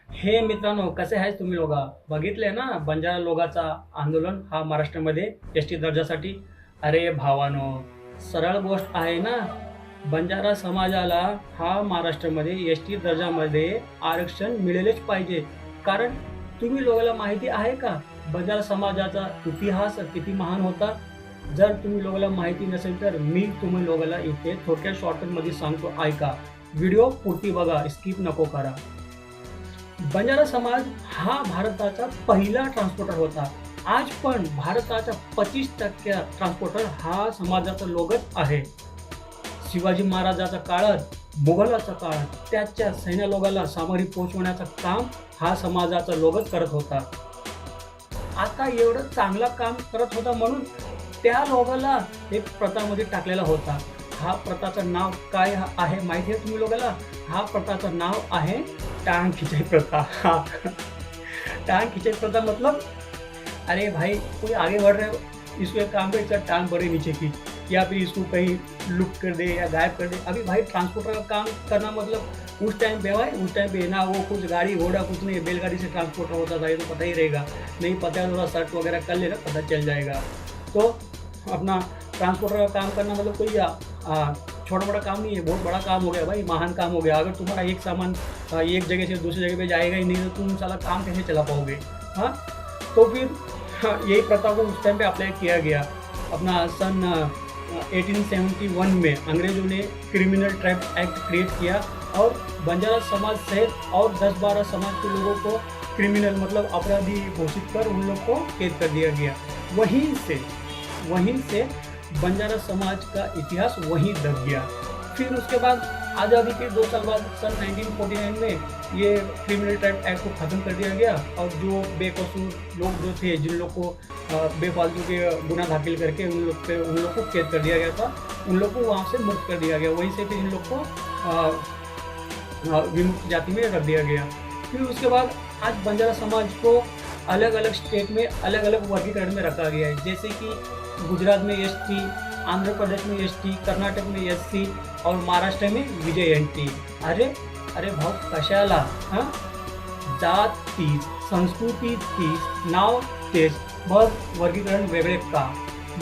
हे मित्रांनो, कसे आहेत तुम्ही लोक? बघितले ना बंजारा लोकांचा आंदोलन हा महाराष्ट्रामध्ये एसटी दर्जासाठी. अरे भावानो, सरळ गोष्ट आहे ना. बंजारा समाजाला हा महाराष्ट्रामध्ये एसटी दर्जामध्ये आरक्षण मिळेलच पाहिजे. कारण तुम्ही लोकांना माहिती आहे का बंजारा समाजाचा इतिहास किती महान होता? जर तुम्ही लोकांना माहिती नसेल तर मी तुम्ही लोकांना इथे थोडक्यात शॉर्टकटमध्ये सांगतो, ऐका. व्हिडिओ पूर्ती बघा, स्किप नको करा. बंजारा समाज हा भारताचा पहिला ट्रान्सपोर्टर होता. आज पण भारताचा 25% ट्रान्सपोर्टर हा समाजाचा लोकच आहे. शिवाजी महाराजाच्या काळात, मुघलाच्या काळात त्याच्या सैन्य लोकांना सामग्री पोहोचवण्याचं काम हा समाजाचा लोकच करत होता. आता एवढं चांगलं काम करत होता म्हणून त्या लोकांना एक प्रथामध्ये टाकलेला होता. हा प्रथाचं नाव काय आहे माहिती आहे तुम्ही लोकांना? हा प्रथाचं नाव आहे टांग खिंचाई प्रथा. टांग खिंचाई प्रथा मतलब, अरे भाई कोई आगे बढ़ रहा है, इसको एक काम कर, इसका टांग बड़े नीचे खींच, या फिर इसको कहीं लुक कर दे या गायब कर दे. अभी भाई ट्रांसपोर्टर का काम करना मतलब उस टाइम पे भाई, उस टाइम पे ना वो कुछ गाड़ी घोड़ा कुछ नहीं, बैलगाड़ी से ट्रांसपोर्टर होता था, ये तो पता ही रहेगा. नहीं पता है थोड़ा सर्च वगैरह कर लेना, पता चल जाएगा. तो अपना ट्रांसपोर्टर का काम करना मतलब कोई छोटा मोटा काम नहीं है, बहुत बड़ा काम हो गया भाई, महान काम हो गया. अगर तुम्हारा एक सामान एक जगह से दूसरी जगह पे जाएगा ही नहीं तो तुम साला काम कैसे चला पाओगे? हाँ, तो फिर यही प्रथा को उस टाइम पे अप्लाई किया गया. अपना सन 1871 में अंग्रेजों ने क्रिमिनल ट्रैप एक्ट क्रिएट किया और बंजारा समाज सहित और 10-12 समाज के लोगों को क्रिमिनल मतलब अपराधी घोषित कर उन लोग को कैद कर दिया गया. वहीं से बंजारा समाज का इतिहास वहीं दब गया. फिर उसके बाद आज़ादी के 2 साल बाद सन 1949 में ये क्रिमिनल ट्रैप एक्ट को ख़त्म कर दिया गया और जो बेकसूर लोग जो थे, जिन लोग को बेफालतू के गुनाह दाखिल करके उन लोग को कैद कर दिया गया था, उन लोग को वहाँ से मुक्त कर दिया गया. वहीं से फिर इन लोग को विमुक्त जाति में रख दिया गया. फिर उसके बाद आज बंजारा समाज को अलग अलग स्टेट में अलग अलग वर्गीकरण में रखा गया है. जैसे कि गुजरात में एसटी, आंध्र प्रदेश में एसटी, कर्नाटक में एससी और महाराष्ट्र में विजयंती. अरे भाऊ कशाला? हां, जात तीच, संस्कृती तीच, नाव तेच, बस वर्गीकरण वेगळे का?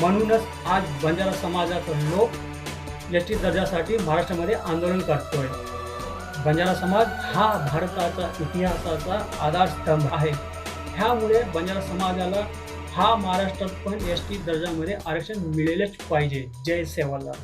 म्हणूनच आज बंजारा समाजाचा लोक एसटी दर्जासाठी महाराष्ट्रामध्ये आंदोलन करतोय. बंजारा समाज हा भारताचा इतिहासाचा आधारस्तंभ आहे. ह्यामुळे बंजारा समाजाला हा महाराष्ट्रात पण एसटी दर्जामध्ये आरक्षण मिळेलच पाहिजे. जय सेवालाल.